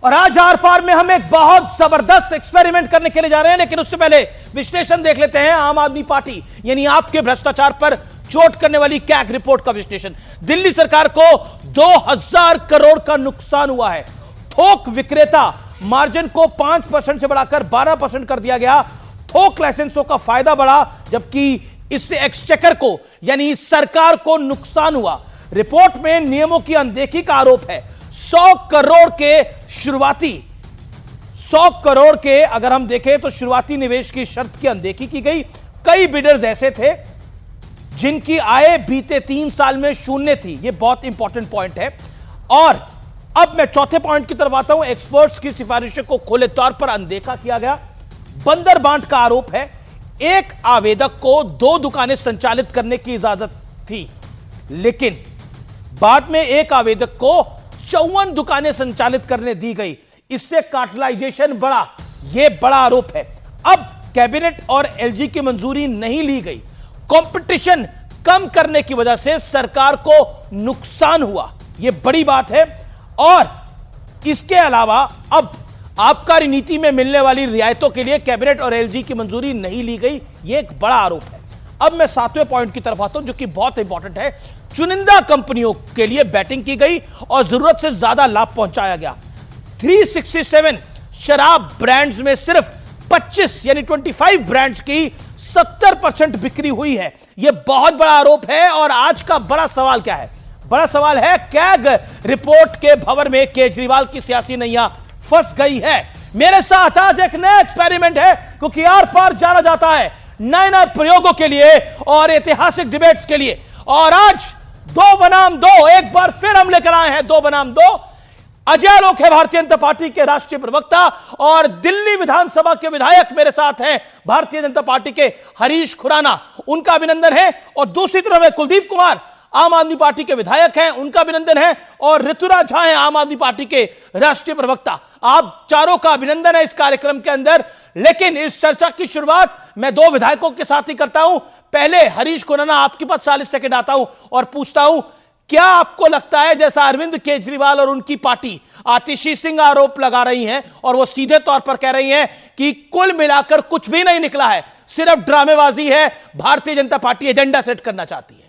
और आज आर पार में हम एक बहुत जबरदस्त एक्सपेरिमेंट करने के लिए जा रहे हैं, लेकिन उससे पहले विश्लेषण देख लेते हैं आम आदमी पार्टी यानी आपके भ्रष्टाचार पर चोट करने वाली कैग रिपोर्ट का विश्लेषण। दिल्ली सरकार को 2000 करोड़ का नुकसान हुआ है। थोक विक्रेता मार्जिन को 5% से बढ़ाकर 12% कर दिया गया। थोक लाइसेंसों का फायदा बढ़ा, जबकि इससे एक्सचेकर को यानी सरकार को नुकसान हुआ। रिपोर्ट में नियमों की अनदेखी का आरोप है। 100 करोड़ के अगर हम देखें तो शुरुआती निवेश की शर्त की अनदेखी की गई। कई बिडर्स ऐसे थे जिनकी आय बीते 3 साल में शून्य थी। यह बहुत इंपॉर्टेंट पॉइंट है। और अब मैं चौथे पॉइंट की तरफ आता हूं। एक्सपर्ट्स की सिफारिशों को खुले तौर पर अनदेखा किया गया। बंदर बांट का आरोप है। एक आवेदक को 2 दुकानें संचालित करने की इजाजत थी, लेकिन बाद में एक आवेदक को 54 दुकानें संचालित करने दी गई। इससे कार्टलाइजेशन बढ़ा। यह बड़ा आरोप है। अब कैबिनेट और एलजी की मंजूरी नहीं ली गई। कंपटीशन कम करने की वजह से सरकार को नुकसान हुआ। यह बड़ी बात है। और इसके अलावा अब आबकारी नीति में मिलने वाली रियायतों के लिए कैबिनेट और एलजी की मंजूरी नहीं ली गई। यह एक बड़ा आरोप है। अब मैं 7वें पॉइंट की तरफ आता हूं, जो कि बहुत इंपॉर्टेंट है। चुनिंदा कंपनियों के लिए बैटिंग की गई और जरूरत से ज्यादा लाभ पहुंचाया गया। 367 शराब ब्रांड्स में सिर्फ 25 यानी 25 ब्रांड्स की 70% बिक्री हुई है। यह बहुत बड़ा आरोप है। और आज का बड़ा सवाल क्या है? बड़ा सवाल है, कैग रिपोर्ट के भंवर में केजरीवाल की सियासी नैया फंस गई है। मेरे साथ आज एक नया एक्सपेरिमेंट है, क्योंकि आर पार जाना जाता है नए नए प्रयोगों के लिए और ऐतिहासिक डिबेट्स के लिए। और आज 2 बनाम 2 एक बार फिर हम लेकर आए हैं। 2 बनाम 2। अजय आलोक है भारतीय जनता पार्टी के राष्ट्रीय प्रवक्ता और दिल्ली विधानसभा के विधायक मेरे साथ हैं भारतीय जनता पार्टी के हरीश खुराना, उनका अभिनंदन है। और दूसरी तरफ है कुलदीप कुमार, आम आदमी पार्टी के विधायक हैं, उनका अभिनंदन है। और ऋतुराज झा हैं आम आदमी पार्टी के राष्ट्रीय प्रवक्ता। आप चारों का अभिनंदन है इस कार्यक्रम के अंदर। लेकिन इस चर्चा की शुरुआत मैं 2 विधायकों के साथ ही करता हूं। पहले हरीश खुराना, आपके पास 40 सेकंड आता हूं और पूछता हूं, क्या आपको लगता है जैसा अरविंद केजरीवाल और उनकी पार्टी आतिशी सिंह आरोप लगा रही हैं और वो सीधे तौर पर कह रही हैं कि कुल मिलाकर कुछ भी नहीं निकला है, सिर्फ ड्रामेबाजी है, Bharatiya Janata party agenda set करना चाहती है?